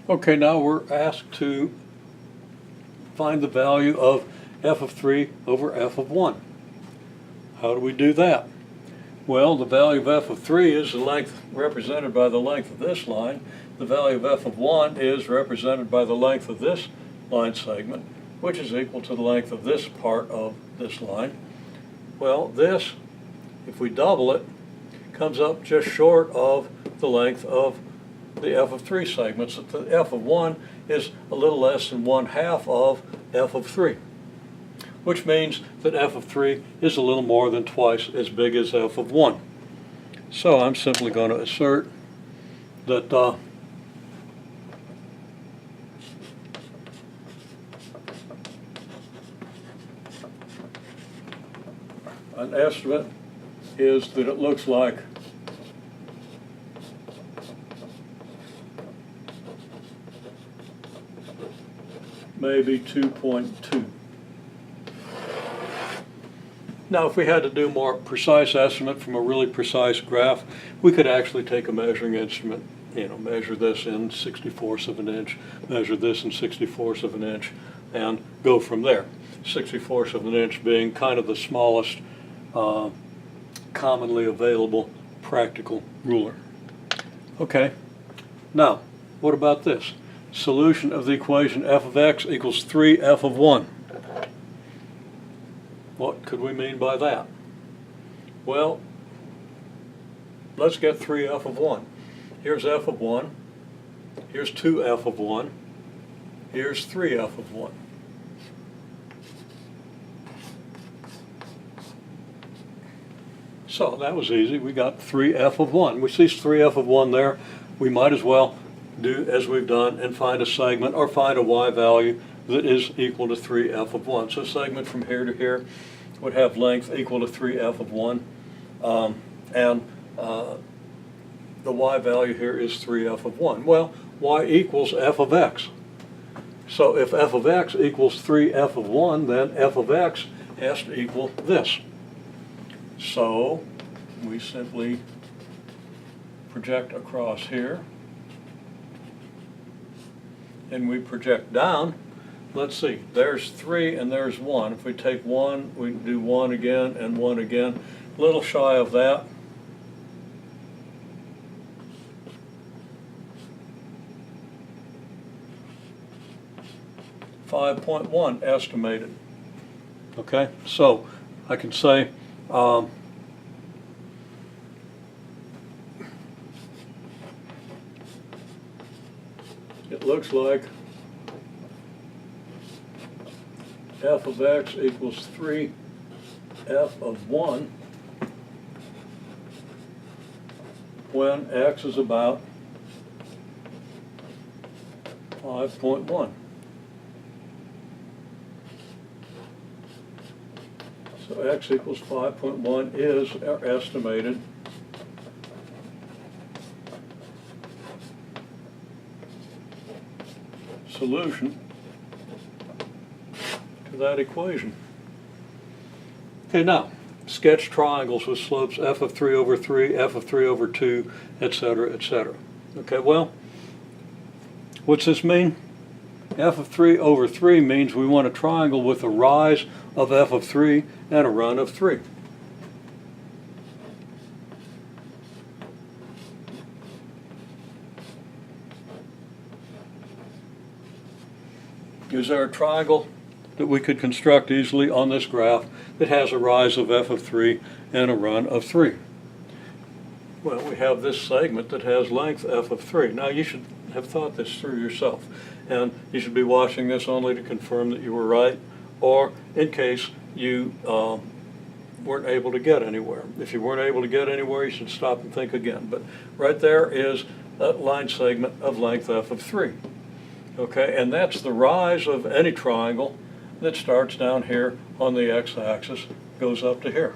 Okay, now we're asked to find the value of f of 3 over f of 1. How do we do that? Well, the value of f of 3 is the length represented by the length of this line. The value of f of 1 is represented by the length of this line segment, which is equal to the length of this part of this line. Well, this, if we double it, comes up just short of the length of the f of 3 segments. The f of 1 is a little less than 1/2 of f of 3, which means that f of 3 is a little more than twice as big as f of 1. So I'm simply going to assert that an estimate is that it looks like maybe 2.2. Now, if we had to do more precise estimate from a really precise graph, we could actually take a measuring instrument, measure this in 64ths of an inch, measure this in 64ths of an inch, and go from there. 64ths of an inch being kind of the smallest commonly available practical ruler. Okay, now, what about this? Solution of the equation f of x equals 3f of 1. What could we mean by that? Well, let's get 3f of 1. Here's f of 1. Here's 2f of 1. Here's 3f of 1. So that was easy. We got 3f of 1. We see 3f of 1 there. We might as well do as we've done and find a segment or find a y value that is equal to 3f of 1. So a segment from here to here would have length equal to 3f of 1, and the y value here is 3f of 1. Well, y equals f of x. So if f of x equals 3f of 1, then f of x has to equal this. So we simply project across here, and we project down. Let's see, there's 3 and there's 1. If we take 1, we do 1 again and 1 again. A little shy of that. $5.1 estimated. Okay, so I can say it looks like f of x equals 3f of 1 when x is about 5.1. So x equals 5.1 is our estimated solution to that equation. Okay, now, sketch triangles with slopes f of 3 over 3, f of 3 over 2, etc., etc. Okay, well, what's this mean? F of 3 over 3 means we want a triangle with a rise of f of 3 and a run of 3. Is there a triangle that we could construct easily on this graph that has a rise of f of 3 and a run of 3? Well, we have this segment that has length f of 3. Now, you should have thought this through yourself, and you should be watching this only to confirm that you were right, or in case you weren't able to get anywhere. If you weren't able to get anywhere, you should stop and think again. But right there is a line segment of length f of 3. Okay, and that's the rise of any triangle that starts down here on the x-axis, goes up to here.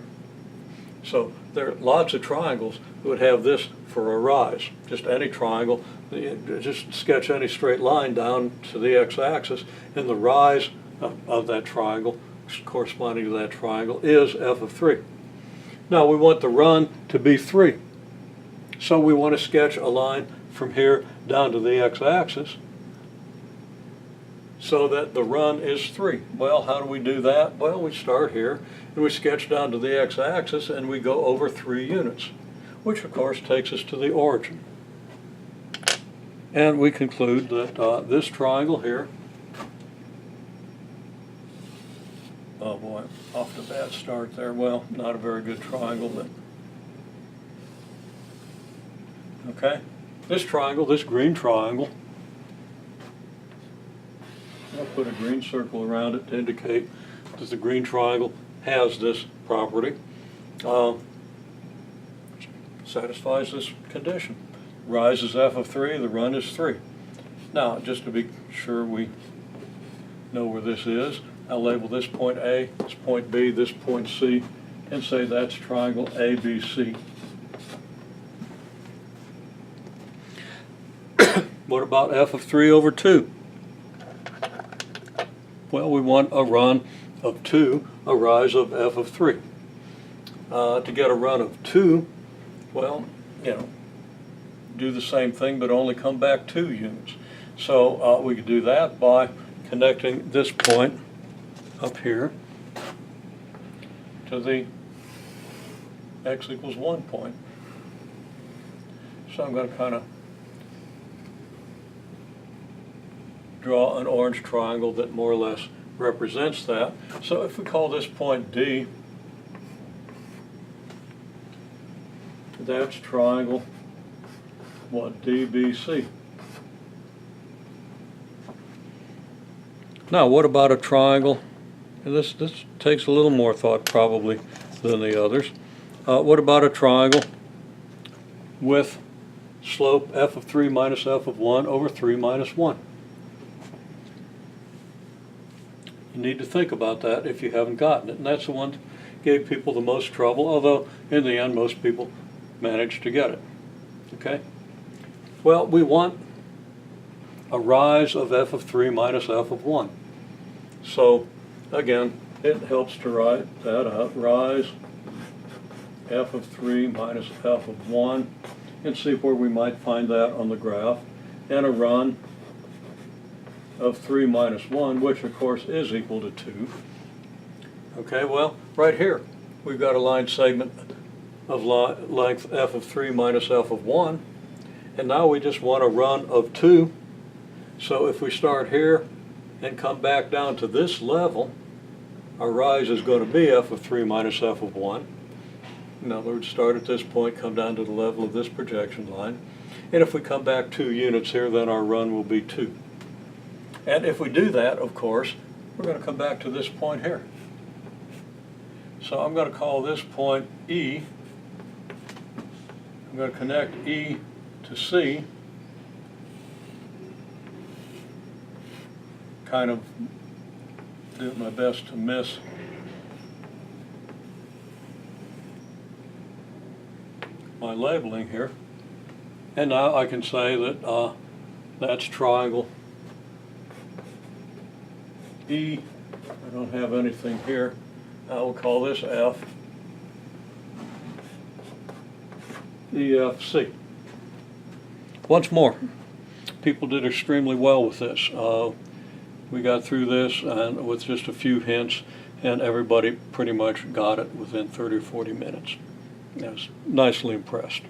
So there are lots of triangles that would have this for a rise. Just any triangle, just sketch any straight line down to the x-axis, and the rise of that triangle, corresponding to that triangle, is f of 3. Now we want the run to be 3. So we want to sketch a line from here down to the x-axis, so that the run is 3. Well, how do we do that? Well, we start here and we sketch down to the x-axis and we go over 3 units, which of course takes us to the origin. And we conclude that this triangle here, oh boy, off to a bad start there. Well, not a very good triangle, but okay. This triangle, this green triangle, I'll put a green circle around it to indicate that the green triangle has this property. Satisfies this condition. Rise is f of 3, the run is 3. Now, just to be sure we know where this is, I'll label this point A, this point B, this point C, and say that's triangle ABC. What about f of 3 over 2? Well, we want a run of 2, a rise of f of 3. To get a run of 2, well, do the same thing but only come back 2 units. So we could do that by connecting this point up here to the x equals 1 point. So I'm going to kind of draw an orange triangle that more or less represents that. So if we call this point D, that's triangle, what, DBC. Now, what about a triangle? And this takes a little more thought probably than the others. What about a triangle with slope f of 3 minus f of 1 over 3 minus 1? You need to think about that if you haven't gotten it, and that's the one that gave people the most trouble, although in the end most people managed to get it. Okay? Well, we want a rise of f of 3 minus f of 1. So, again, it helps to write that out. Rise f of 3 minus f of 1, and see where we might find that on the graph, and a run of 3 minus 1, which of course is equal to 2. Okay, well, right here, we've got a line segment of length f of 3 minus f of 1, and now we just want a run of 2. So if we start here and come back down to this level, our rise is going to be f of 3 minus f of 1. In other words, start at this point, come down to the level of this projection line. And if we come back 2 units here, then our run will be 2. And if we do that, of course, we're going to come back to this point here. So I'm going to call this point E. I'm going to connect E to C. Kind of do my best to miss my labeling here. And now I can say that that's triangle E. I don't have anything here. I will call this F. EFC. Once more, people did extremely well with this. We got through this and with just a few hints, and everybody pretty much got it within 30 or 40 minutes. I was nicely impressed.